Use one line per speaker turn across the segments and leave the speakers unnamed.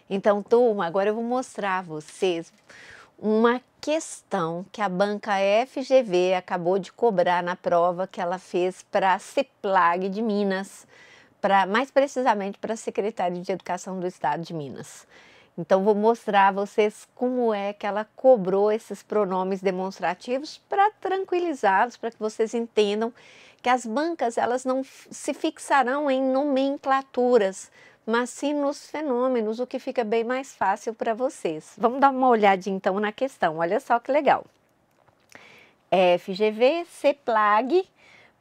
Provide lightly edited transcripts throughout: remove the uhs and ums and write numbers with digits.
Então, turma, agora eu vou mostrar a vocês uma questão que a banca FGV acabou de cobrar na prova que ela fez para a CEPLAG de Minas, mais precisamente para a Secretaria de Educação do Estado de Minas. Então, vou mostrar a vocês como é que ela cobrou esses pronomes demonstrativos para tranquilizá-los, para que vocês entendam que as bancas elas não se fixarão em nomenclaturas, mas sim nos fenômenos, o que fica bem mais fácil para vocês. Vamos dar uma olhadinha então na questão, olha só que legal. FGV, CEPLAG,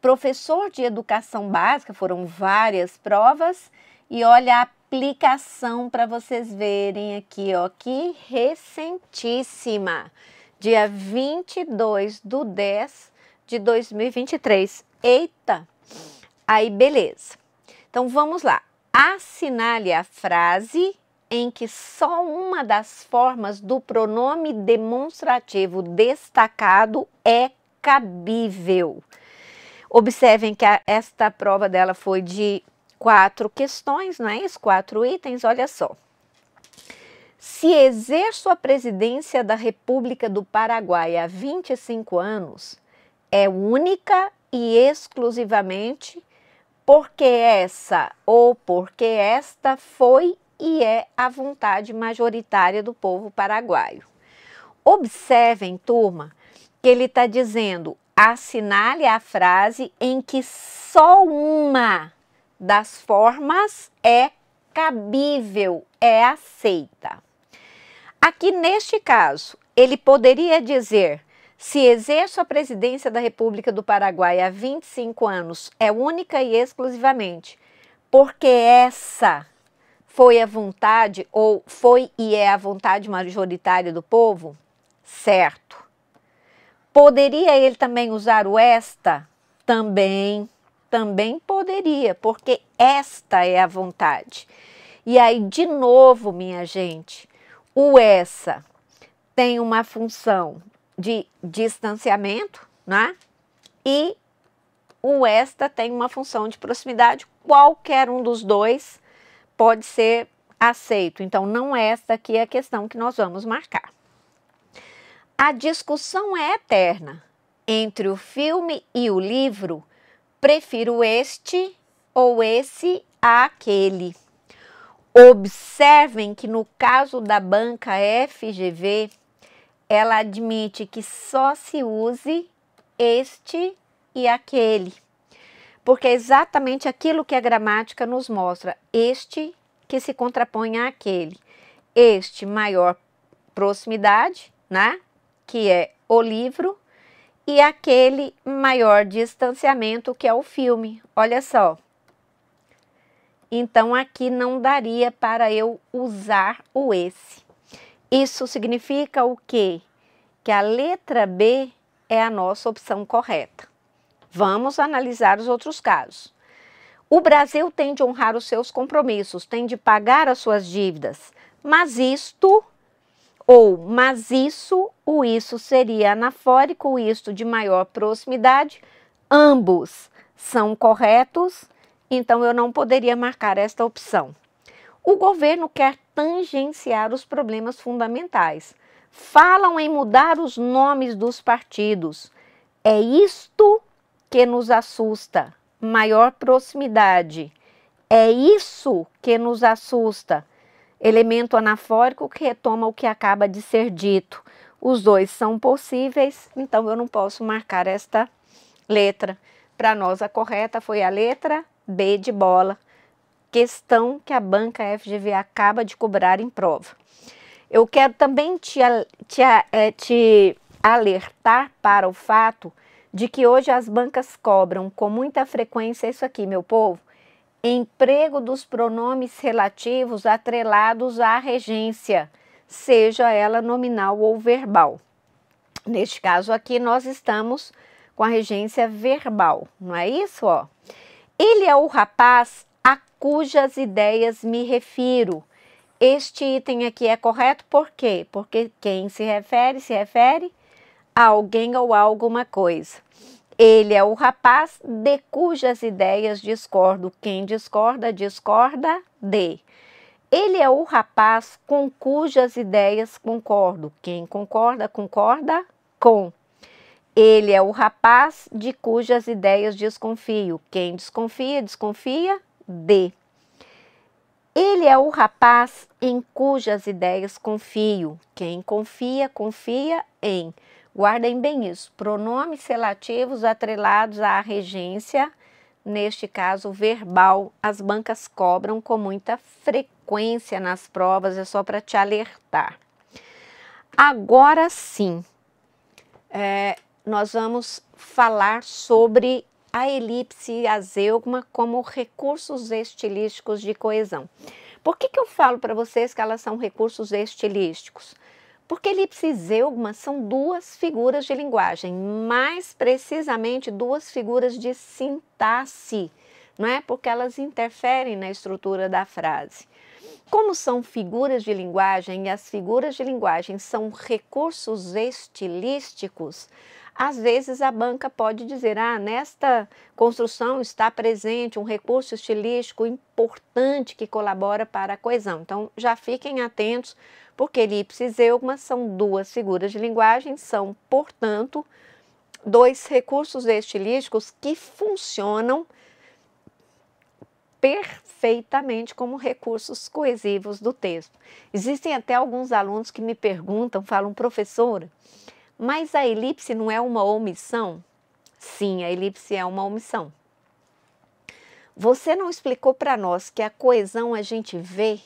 professor de educação básica, foram várias provas, e olha a aplicação para vocês verem aqui, ó, que recentíssima, dia 22/10/2023. Eita! Aí, beleza. Então, vamos lá. Assinale a frase em que só uma das formas do pronome demonstrativo destacado é cabível. Observem que esta prova dela foi de 4 questões, não é isso? 4 itens, olha só. Se exerço a presidência da República do Paraguai há 25 anos, é única e exclusivamente porque essa ou porque esta foi e é a vontade majoritária do povo paraguaio. Observem, turma, que ele está dizendo, assinale a frase em que só uma das formas é cabível, é aceita. Aqui neste caso, ele poderia dizer, se exerço a presidência da República do Paraguai há 25 anos, é única e exclusivamente porque essa foi a vontade, ou foi e é a vontade majoritária do povo? Certo. Poderia ele também usar o esta? Também poderia, porque esta é a vontade. E aí, de novo, minha gente, o essa tem uma função de distanciamento, né? E o esta tem uma função de proximidade, qualquer um dos dois pode ser aceito. Então, não é esta aqui a questão que nós vamos marcar. A discussão é eterna entre o filme e o livro. Prefiro este ou esse a aquele. Observem que no caso da banca FGV, ela admite que só se use este e aquele. Porque é exatamente aquilo que a gramática nos mostra. Este que se contrapõe àquele. Este maior proximidade, né? Que é o livro. E aquele maior distanciamento, que é o filme. Olha só. Então, aqui não daria para eu usar o esse. Isso significa o quê? Que a letra B é a nossa opção correta. Vamos analisar os outros casos. O Brasil tem de honrar os seus compromissos, tem de pagar as suas dívidas, mas isto... mas isso, o isso seria anafórico, o isto de maior proximidade, ambos são corretos, então eu não poderia marcar esta opção. O governo quer tangenciar os problemas fundamentais. Falam em mudar os nomes dos partidos. É isto que nos assusta, maior proximidade. É isso que nos assusta. Elemento anafórico que retoma o que acaba de ser dito. Os dois são possíveis, então eu não posso marcar esta letra. Para nós a correta foi a letra B de bola, questão que a banca FGV acaba de cobrar em prova. Eu quero também te alertar para o fato de que hoje as bancas cobram com muita frequência isso aqui, meu povo, emprego dos pronomes relativos atrelados à regência, seja ela nominal ou verbal. Neste caso aqui, nós estamos com a regência verbal, não é isso? Ó? Ele é o rapaz a cujas ideias me refiro. Este item aqui é correto por quê? Porque quem se refere a alguém ou a alguma coisa. Ele é o rapaz de cujas ideias discordo. Quem discorda, discorda de. Ele é o rapaz com cujas ideias concordo. Quem concorda, concorda com. Ele é o rapaz de cujas ideias desconfio. Quem desconfia, desconfia de. Ele é o rapaz em cujas ideias confio. Quem confia, confia em. Guardem bem isso. Pronomes relativos atrelados à regência, neste caso verbal, as bancas cobram com muita frequência nas provas, é só para te alertar. Agora sim, nós vamos falar sobre a elipse e a zeugma como recursos estilísticos de coesão. Por que eu falo para vocês que elas são recursos estilísticos? Porque elipse e zeugma são duas figuras de linguagem, mais precisamente duas figuras de sintaxe, não é? Porque elas interferem na estrutura da frase. Como são figuras de linguagem e as figuras de linguagem são recursos estilísticos, às vezes a banca pode dizer, nesta construção está presente um recurso estilístico importante que colabora para a coesão. Então, já fiquem atentos, porque elipse e zeugma são duas figuras de linguagem, são, portanto, dois recursos estilísticos que funcionam perfeitamente como recursos coesivos do texto. Existem até alguns alunos que me perguntam, falam, professora, mas a elipse não é uma omissão? Sim, a elipse é uma omissão. Você não explicou para nós que a coesão a gente vê?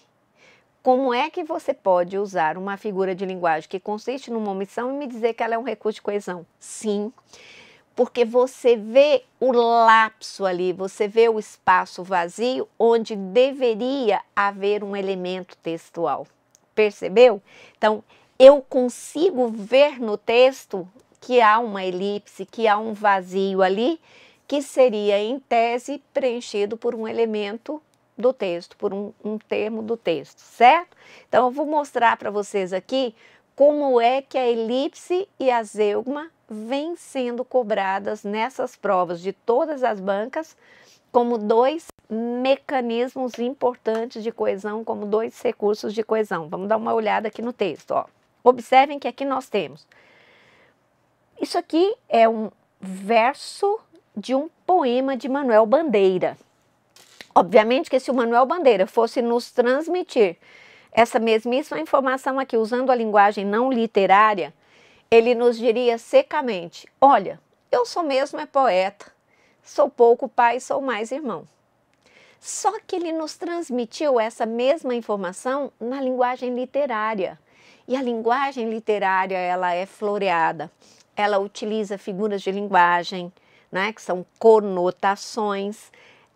Como é que você pode usar uma figura de linguagem que consiste numa omissão e me dizer que ela é um recurso de coesão? Sim, porque você vê o lapso ali, você vê o espaço vazio onde deveria haver um elemento textual. Percebeu? Então, eu consigo ver no texto que há uma elipse, que há um vazio ali, que seria, em tese, preenchido por um elemento do texto, por um termo do texto, certo? Então, eu vou mostrar para vocês aqui como é que a elipse e a zeugma vêm sendo cobradas nessas provas de todas as bancas como dois mecanismos importantes de coesão, como dois recursos de coesão. Vamos dar uma olhada aqui no texto, ó. Observem que aqui nós temos. Isso aqui é um verso de um poema de Manuel Bandeira. Obviamente que se o Manuel Bandeira fosse nos transmitir essa mesmíssima informação aqui, usando a linguagem não literária, ele nos diria secamente, olha, eu sou mesmo poeta, sou pouco pai, sou mais irmão. Só que ele nos transmitiu essa mesma informação na linguagem literária. E a linguagem literária, ela é floreada, ela utiliza figuras de linguagem, né, que são conotações,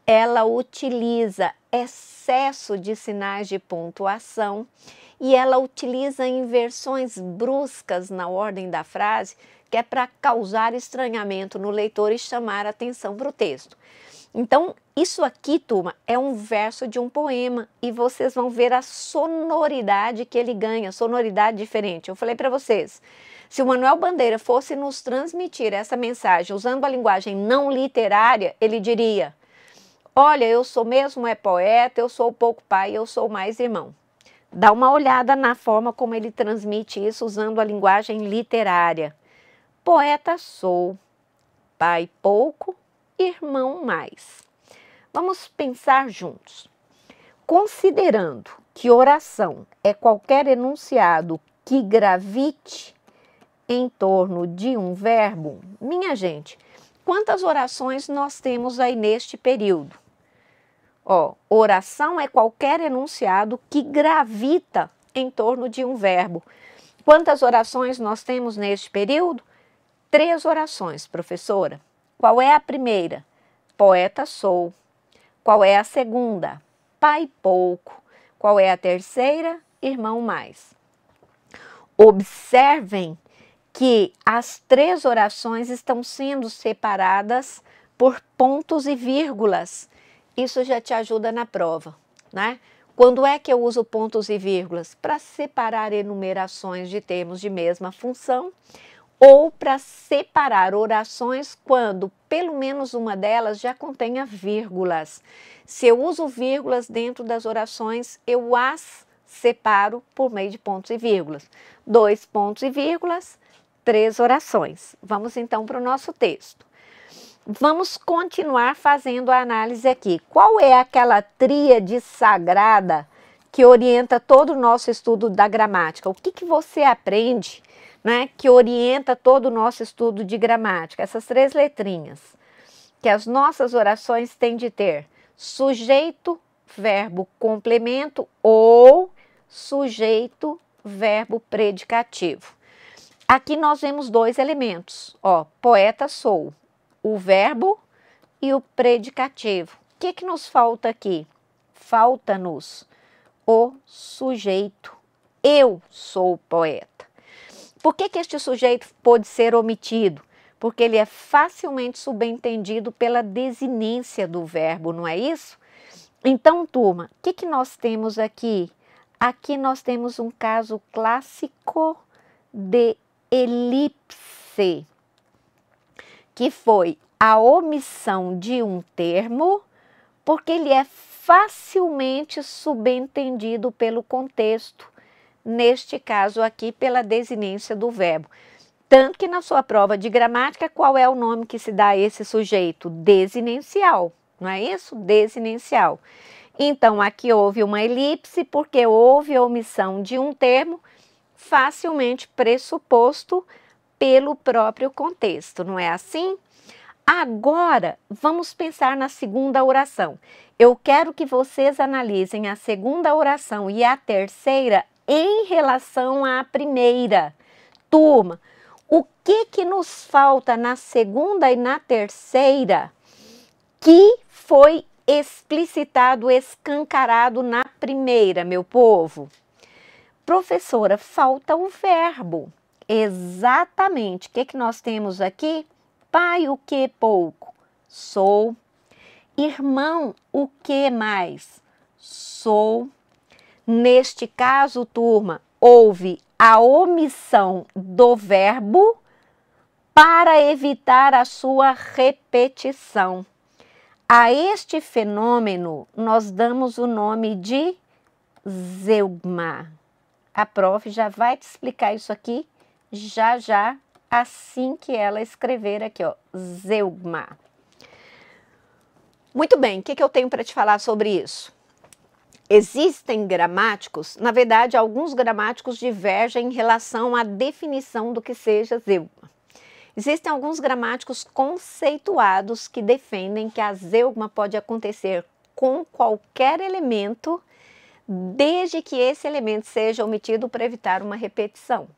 ela utiliza excesso de sinais de pontuação e ela utiliza inversões bruscas na ordem da frase, que é para causar estranhamento no leitor e chamar a atenção para o texto. Então, isso aqui, turma, é um verso de um poema e vocês vão ver a sonoridade que ele ganha, sonoridade diferente. Eu falei para vocês, se o Manuel Bandeira fosse nos transmitir essa mensagem usando a linguagem não literária, ele diria, olha, eu sou mesmo poeta, eu sou pouco pai, eu sou mais irmão. Dá uma olhada na forma como ele transmite isso usando a linguagem literária. Poeta sou, pai pouco, irmão mais. Vamos pensar juntos. Considerando que oração é qualquer enunciado que gravite em torno de um verbo, minha gente, quantas orações nós temos aí neste período? Ó, oração é qualquer enunciado que gravita em torno de um verbo. Quantas orações nós temos neste período? 3 orações, professora. Qual é a primeira? Poeta sou. Qual é a segunda? Pai pouco. Qual é a terceira? Irmão mais. Observem que as 3 orações estão sendo separadas por pontos e vírgulas. Isso já te ajuda na prova, né? Quando é que eu uso pontos e vírgulas? Para separar enumerações de termos de mesma função ou para separar orações quando pelo menos uma delas já contenha vírgulas. Se eu uso vírgulas dentro das orações, eu as separo por meio de pontos e vírgulas. 2 pontos e vírgulas, 3 orações. Vamos então para o nosso texto. Vamos continuar fazendo a análise aqui. Qual é aquela tríade sagrada que orienta todo o nosso estudo da gramática? O que você aprende, né, que orienta todo o nosso estudo de gramática? Essas 3 letrinhas, que as nossas orações têm de ter sujeito, verbo, complemento ou sujeito, verbo, predicativo. Aqui nós vemos 2 elementos, ó, poeta sou, o verbo e o predicativo. O que nos falta aqui? Falta-nos o sujeito. Eu sou poeta. Por que este sujeito pode ser omitido? Porque ele é facilmente subentendido pela desinência do verbo, não é isso? Então, turma, o que nós temos aqui? Aqui nós temos um caso clássico de elipse, que foi a omissão de um termo, porque ele é facilmente subentendido pelo contexto, neste caso aqui pela desinência do verbo. Tanto que na sua prova de gramática, qual é o nome que se dá a esse sujeito? Desinencial, não é isso? Desinencial. Então, aqui houve uma elipse porque houve a omissão de um termo facilmente pressuposto pelo próprio contexto, não é assim? Agora, vamos pensar na segunda oração. Eu quero que vocês analisem a segunda oração e a terceira em relação à primeira. Turma, o que nos falta na segunda e na terceira que foi explicitado, escancarado na primeira, meu povo? Professora, falta o verbo. Exatamente. O que nós temos aqui? Pai, o que pouco? Sou. Irmão, o que mais? Sou. Neste caso, turma, houve a omissão do verbo para evitar a sua repetição. A este fenômeno, nós damos o nome de zeugma. A prof já vai te explicar isso aqui já, assim que ela escrever aqui, ó, zeugma. Muito bem, o que eu tenho para te falar sobre isso? Existem gramáticos, na verdade, alguns gramáticos divergem em relação à definição do que seja zeugma. Existem alguns gramáticos conceituados que defendem que a zeugma pode acontecer com qualquer elemento, desde que esse elemento seja omitido para evitar uma repetição.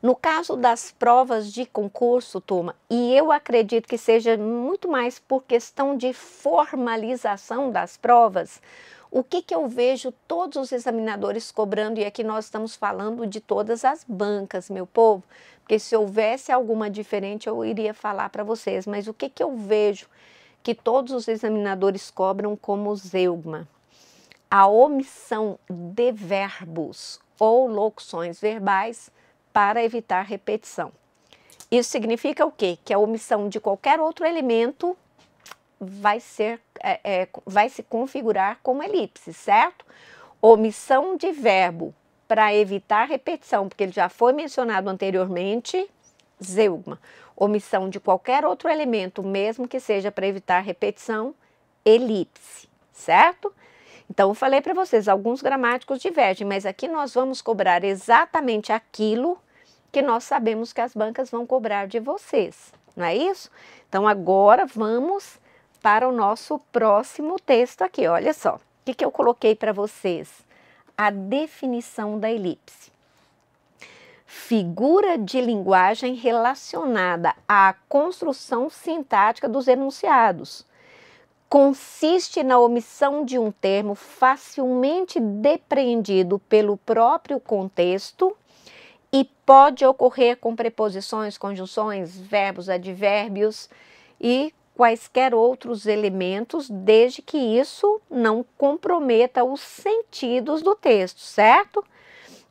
No caso das provas de concurso, turma, e eu acredito que seja muito mais por questão de formalização das provas, o que eu vejo todos os examinadores cobrando, e aqui nós estamos falando de todas as bancas, meu povo, porque se houvesse alguma diferente eu iria falar para vocês, mas o que eu vejo que todos os examinadores cobram como zeugma? A omissão de verbos ou locuções verbais para evitar repetição. Isso significa o quê? Que a omissão de qualquer outro elemento vai se configurar como elipse, certo? Omissão de verbo para evitar repetição, porque ele já foi mencionado anteriormente, zeugma. Omissão de qualquer outro elemento, mesmo que seja para evitar repetição, elipse, certo? Então, eu falei para vocês, alguns gramáticos divergem, mas aqui nós vamos cobrar exatamente aquilo que nós sabemos que as bancas vão cobrar de vocês, não é isso? Então, agora vamos para o nosso próximo texto aqui, olha só. O que eu coloquei para vocês? A definição da elipse. Figura de linguagem relacionada à construção sintática dos enunciados. Consiste na omissão de um termo facilmente depreendido pelo próprio contexto e pode ocorrer com preposições, conjunções, verbos, advérbios e quaisquer outros elementos, desde que isso não comprometa os sentidos do texto, certo?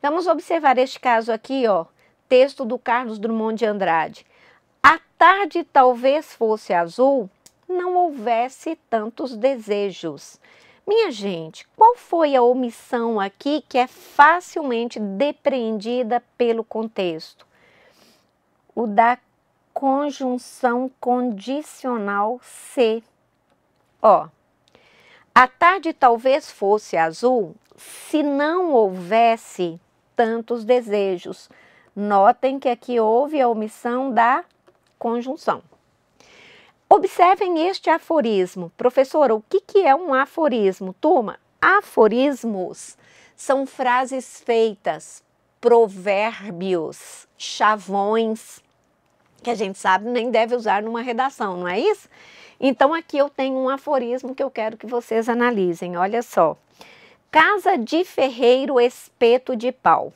Vamos observar este caso aqui, ó. texto do Carlos Drummond de Andrade. A tarde talvez fosse azul, não houvesse tantos desejos. Minha gente, qual foi a omissão aqui que é facilmente depreendida pelo contexto? O da conjunção condicional se. Ó, a tarde talvez fosse azul se não houvesse tantos desejos. Notem que aqui houve a omissão da conjunção. Observem este aforismo. Professora, o que é um aforismo? Turma, aforismos são frases feitas, provérbios, chavões, que a gente sabe nem deve usar numa redação, não é isso? Então aqui eu tenho um aforismo que eu quero que vocês analisem, olha só. Casa de ferreiro, espeto de pau.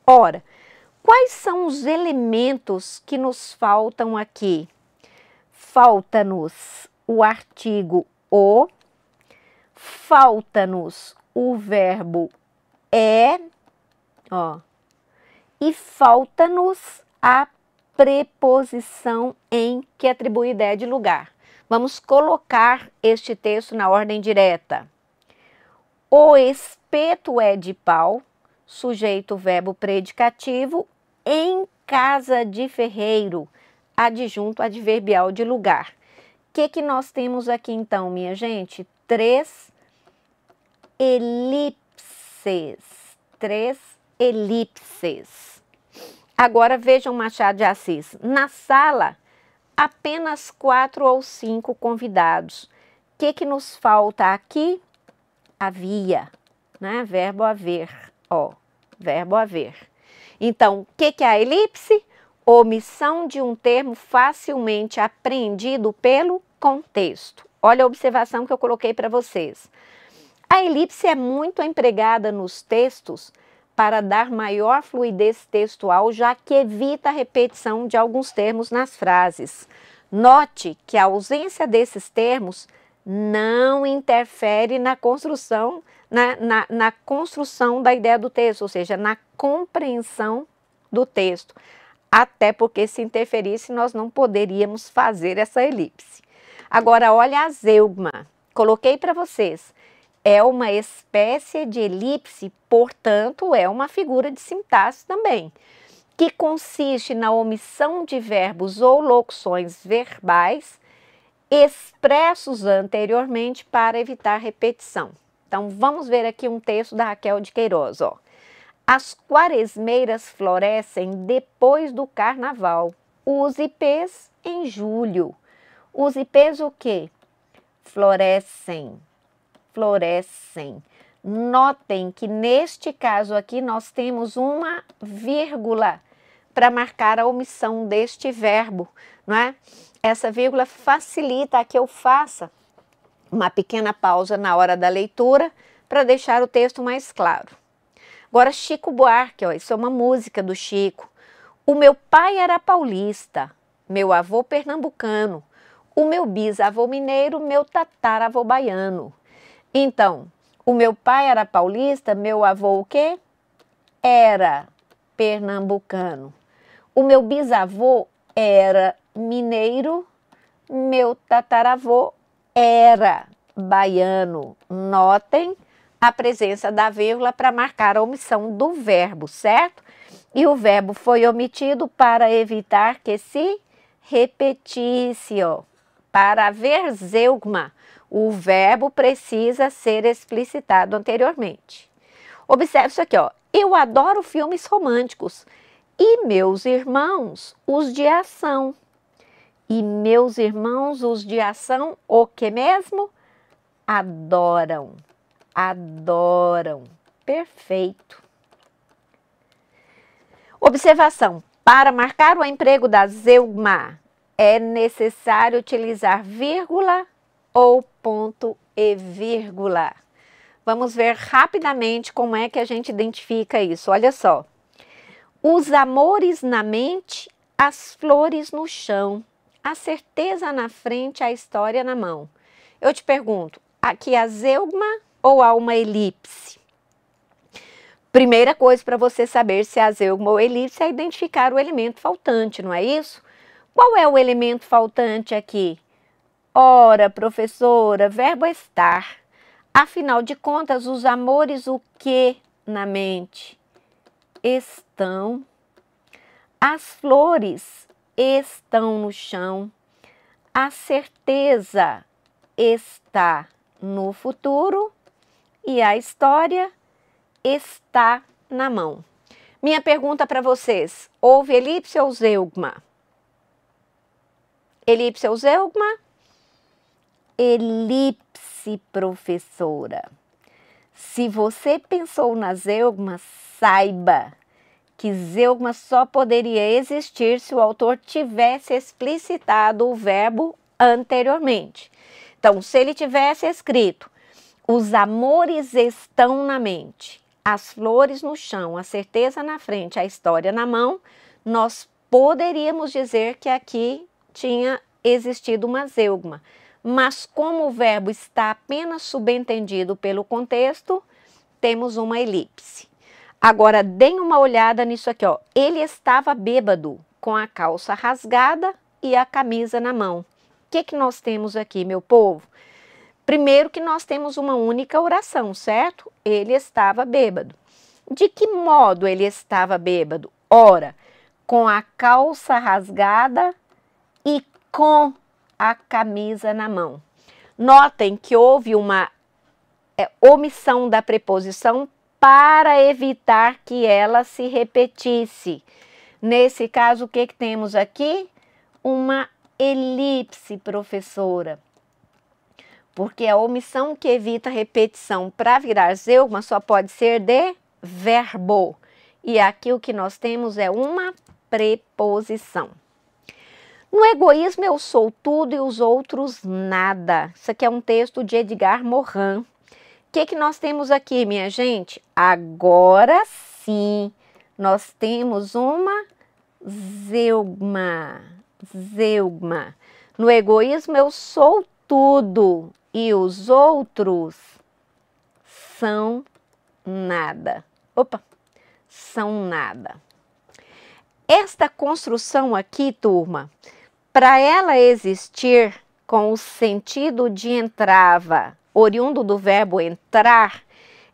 Ora, quais são os elementos que nos faltam aqui? Falta-nos o artigo o, falta-nos o verbo é, ó, e falta-nos a preposição em que atribui ideia de lugar. Vamos colocar este texto na ordem direta. O espeto é de pau, sujeito, verbo, predicativo, em casa de ferreiro, adjunto adverbial de lugar. O que nós temos aqui então, minha gente? 3 elipses. 3 elipses. Agora vejam Machado de Assis. Na sala, apenas 4 ou 5 convidados. O que nos falta aqui? Havia, né? Verbo haver, ó, verbo haver. Então, o que é a elipse? Omissão de um termo facilmente apreendido pelo contexto. Olha a observação que eu coloquei para vocês. A elipse é muito empregada nos textos para dar maior fluidez textual, já que evita a repetição de alguns termos nas frases. Note que a ausência desses termos não interfere na construção, na construção da ideia do texto, ou seja, na compreensão do texto. Até porque se interferisse, nós não poderíamos fazer essa elipse. Agora, olha a zeugma. Coloquei para vocês. É uma espécie de elipse, portanto, é uma figura de sintaxe também, que consiste na omissão de verbos ou locuções verbais expressos anteriormente para evitar repetição. Então, vamos ver aqui um texto da Raquel de Queiroz, ó. As quaresmeiras florescem depois do carnaval. Os ipês em julho. Os ipês o quê? Florescem. Florescem. Notem que neste caso aqui nós temos uma vírgula para marcar a omissão deste verbo, não é? Essa vírgula facilita que eu faça uma pequena pausa na hora da leitura para deixar o texto mais claro. Agora, Chico Buarque, ó, isso é uma música do Chico. O meu pai era paulista, meu avô pernambucano, o meu bisavô mineiro, meu tataravô baiano. Então, o meu pai era paulista, meu avô o quê? Era pernambucano. O meu bisavô era mineiro, meu tataravô era baiano. Notem a presença da vírgula para marcar a omissão do verbo, certo? E o verbo foi omitido para evitar que se repetisse, ó. Para haver zeugma, o verbo precisa ser explicitado anteriormente. Observe isso aqui, ó. Eu adoro filmes românticos e meus irmãos, os de ação. E meus irmãos, os de ação, o que mesmo? Adoram. Adoram. Perfeito. Observação. Para marcar o emprego da zeugma, é necessário utilizar vírgula ou ponto e vírgula. Vamos ver rapidamente como é que a gente identifica isso. Olha só. Os amores na mente, as flores no chão, a certeza na frente, a história na mão. Eu te pergunto, aqui há zeugma ou há uma elipse? Primeira coisa para você saber se é zeugma ou elipse é identificar o elemento faltante, não é isso? Qual é o elemento faltante aqui? Ora, professora, verbo estar. Afinal de contas, os amores o que na mente? Estão. As flores estão no chão. A certeza está no futuro e a história está na mão. Minha pergunta para vocês, houve elipse ou zeugma? Elipse ou zeugma? Elipse, professora. Se você pensou na zeugma, saiba que zeugma só poderia existir se o autor tivesse explicitado o verbo anteriormente. Então, se ele tivesse escrito, os amores estão na mente, as flores no chão, a certeza na frente, a história na mão, nós poderíamos dizer que aqui tinha existido uma zeugma. Mas como o verbo está apenas subentendido pelo contexto, temos uma elipse. Agora, deem uma olhada nisso aqui, ó. Ele estava bêbado, com a calça rasgada e a camisa na mão. O que nós temos aqui, meu povo? Primeiro que nós temos uma única oração, certo? Ele estava bêbado. De que modo ele estava bêbado? Ora, com a calça rasgada e com a camisa na mão. Notem que houve uma omissão da preposição para evitar que ela se repetisse. Nesse caso, o que temos aqui? Uma elipse, professora. Porque a omissão que evita repetição para virar zeugma só pode ser de verbo. E aqui o que nós temos é uma preposição. No egoísmo eu sou tudo e os outros nada. Isso aqui é um texto de Edgar Morin. O que nós temos aqui, minha gente? Agora sim, nós temos uma zeugma. Zeugma. No egoísmo eu sou tudo e os outros são nada. Opa, são nada. Esta construção aqui, turma, para ela existir com o sentido de entrava, oriundo do verbo entrar,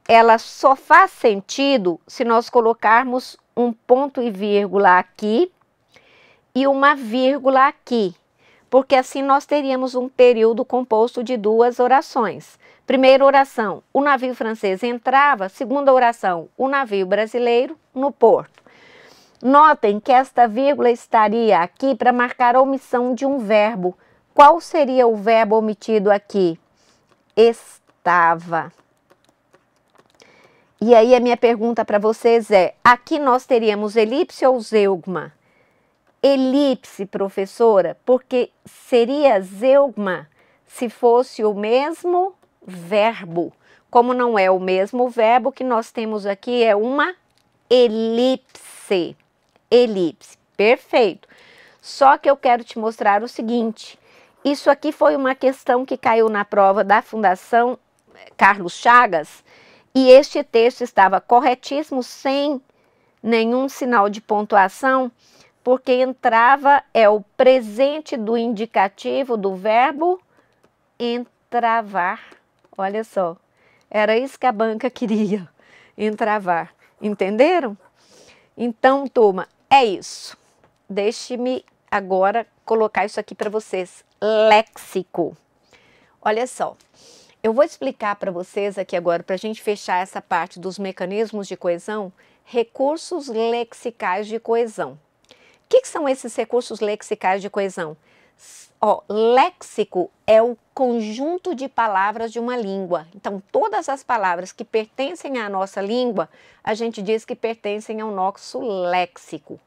ela só faz sentido se nós colocarmos um ponto e vírgula aqui e uma vírgula aqui, porque assim nós teríamos um período composto de duas orações. Primeira oração, o navio francês entrava. Segunda oração, o navio brasileiro no porto. Notem que esta vírgula estaria aqui para marcar a omissão de um verbo. Qual seria o verbo omitido aqui? Estava. E aí a minha pergunta para vocês é, aqui nós teríamos elipse ou zeugma? Elipse, professora, porque seria zeugma se fosse o mesmo verbo. Como não é o mesmo verbo, que nós temos aqui é uma elipse. Elipse, perfeito. Só que eu quero te mostrar o seguinte, isso aqui foi uma questão que caiu na prova da Fundação Carlos Chagas e este texto estava corretíssimo, sem nenhum sinal de pontuação, porque entrava é o presente do indicativo do verbo entravar. Olha só, era isso que a banca queria, entravar. Entenderam? Então, turma, é isso. Deixe-me agora colocar isso aqui para vocês. Léxico. Olha só, eu vou explicar para vocês aqui agora, para a gente fechar essa parte dos mecanismos de coesão, recursos lexicais de coesão. O que são esses recursos lexicais de coesão? Ó, léxico é o conjunto de palavras de uma língua. Então, todas as palavras que pertencem à nossa língua, a gente diz que pertencem ao nosso léxico.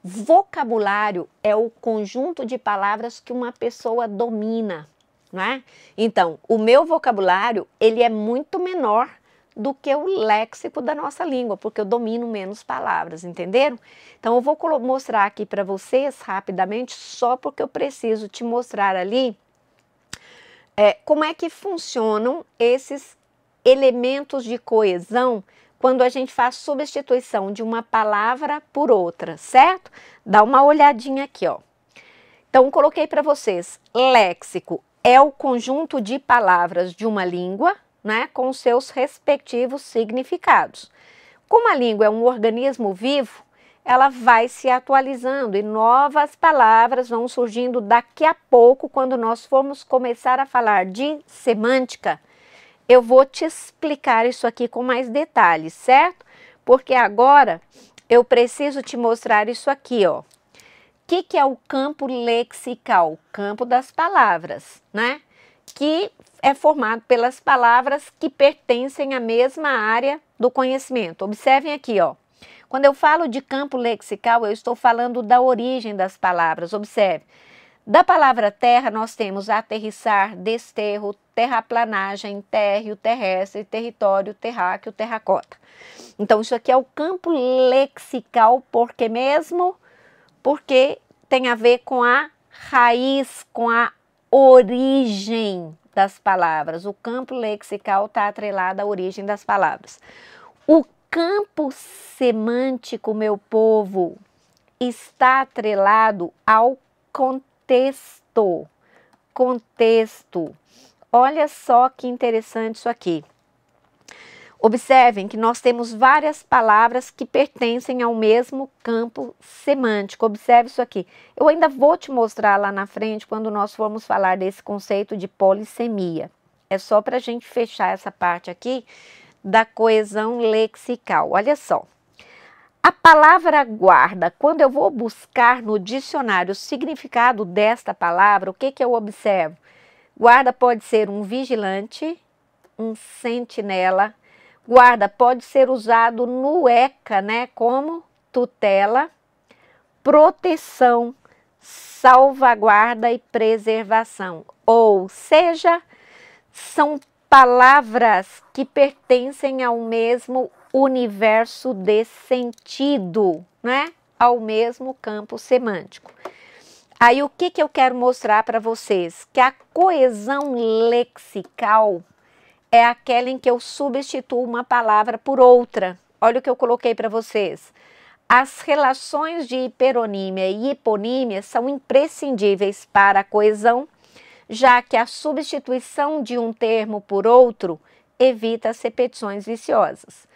Vocabulário é o conjunto de palavras que uma pessoa domina, não é? Então, o meu vocabulário, ele é muito menor do que o léxico da nossa língua, porque eu domino menos palavras, entenderam? Então, eu vou mostrar aqui para vocês rapidamente, só porque eu preciso te mostrar ali como é que funcionam esses elementos de coesão quando a gente faz substituição de uma palavra por outra, certo? Dá uma olhadinha aqui, ó. Então, coloquei para vocês, léxico é o conjunto de palavras de uma língua, né, com seus respectivos significados. Como a língua é um organismo vivo, ela vai se atualizando e novas palavras vão surgindo daqui a pouco, quando nós formos começar a falar de semântica. Eu vou te explicar isso aqui com mais detalhes, certo? Porque agora eu preciso te mostrar isso aqui, ó. O que é o campo lexical? O campo das palavras, né? Que é formado pelas palavras que pertencem à mesma área do conhecimento. Observem aqui, ó. Quando eu falo de campo lexical, eu estou falando da origem das palavras. Observe. Da palavra terra, nós temos aterrissar, desterro, terraplanagem, térreo, terrestre, território, terráqueo, terracota. Então, isso aqui é o campo lexical, por que mesmo? Porque tem a ver com a raiz, com a origem das palavras. O campo lexical está atrelado à origem das palavras. O campo semântico, meu povo, está atrelado ao contexto. Contexto. Olha só que interessante isso aqui. Observem que nós temos várias palavras que pertencem ao mesmo campo semântico. Observe isso aqui. Eu ainda vou te mostrar lá na frente quando nós formos falar desse conceito de polissemia. É só para a gente fechar essa parte aqui da coesão lexical. Olha só. A palavra guarda, quando eu vou buscar no dicionário o significado desta palavra, o que eu observo? Guarda pode ser um vigilante, um sentinela. Guarda pode ser usado no ECA, né, como tutela, proteção, salvaguarda e preservação. Ou seja, são palavras que pertencem ao mesmo universo de sentido, né? Ao mesmo campo semântico. Aí o que eu quero mostrar para vocês? Que a coesão lexical é aquela em que eu substituo uma palavra por outra. Olha o que eu coloquei para vocês. As relações de hiperonímia e hiponímia são imprescindíveis para a coesão, já que a substituição de um termo por outro evita as repetições viciosas.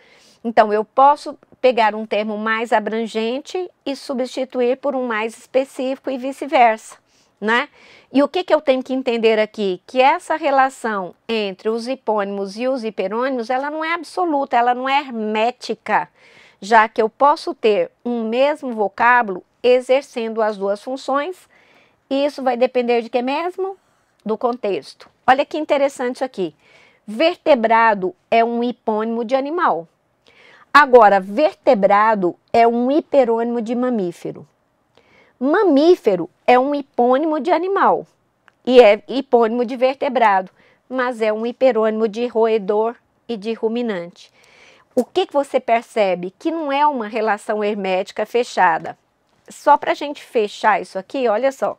Então, eu posso pegar um termo mais abrangente e substituir por um mais específico e vice-versa, né? E o que eu tenho que entender aqui? Que essa relação entre os hipônimos e os hiperônimos, ela não é absoluta, ela não é hermética, já que eu posso ter um mesmo vocábulo exercendo as duas funções, e isso vai depender de que mesmo? Do contexto. Olha que interessante isso aqui. Vertebrado é um hipônimo de animal. Agora, vertebrado é um hiperônimo de mamífero. Mamífero é um hipônimo de animal e é hipônimo de vertebrado, mas é um hiperônimo de roedor e de ruminante. O que você percebe? Que não é uma relação hermética fechada. Só para a gente fechar isso aqui, olha só.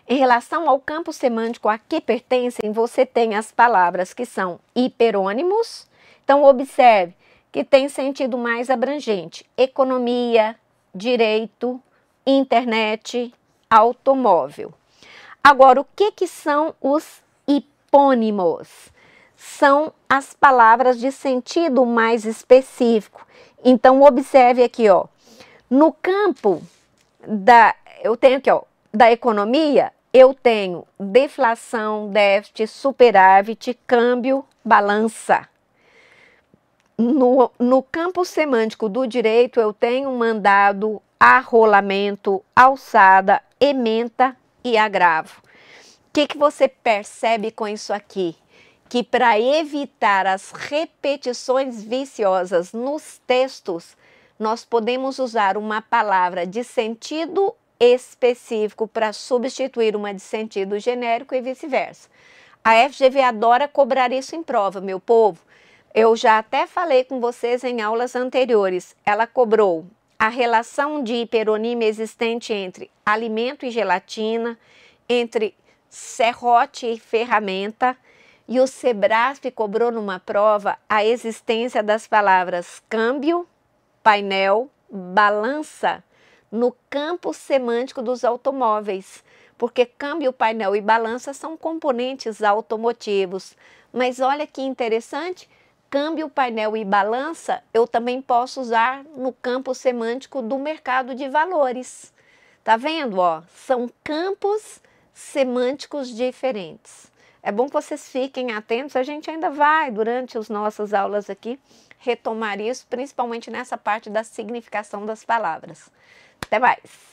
Em relação ao campo semântico a que pertencem, você tem as palavras que são hiperônimos. Então, observe que tem sentido mais abrangente. Economia, direito, internet, automóvel. Agora, o que são os hipônimos? São as palavras de sentido mais específico. Então, observe aqui, ó. No campo eu tenho aqui, ó, da economia, eu tenho deflação, déficit, superávit, câmbio, balança. No campo semântico do direito, eu tenho mandado, arrolamento, alçada, ementa e agravo. O que você percebe com isso aqui? Que para evitar as repetições viciosas nos textos, nós podemos usar uma palavra de sentido específico para substituir uma de sentido genérico e vice-versa. A FGV adora cobrar isso em prova, meu povo. Eu já até falei com vocês em aulas anteriores. Ela cobrou a relação de hiperonímia existente entre alimento e gelatina, entre serrote e ferramenta, E o Sebrasp cobrou numa prova a existência das palavras câmbio, painel, balança no campo semântico dos automóveis, porque câmbio, painel e balança são componentes automotivos. Mas olha que interessante, câmbio, painel e balança eu também posso usar no campo semântico do mercado de valores. Tá vendo, ó? São campos semânticos diferentes. É bom que vocês fiquem atentos, a gente ainda vai, durante as nossas aulas aqui, retomar isso, principalmente nessa parte da significação das palavras. Até mais!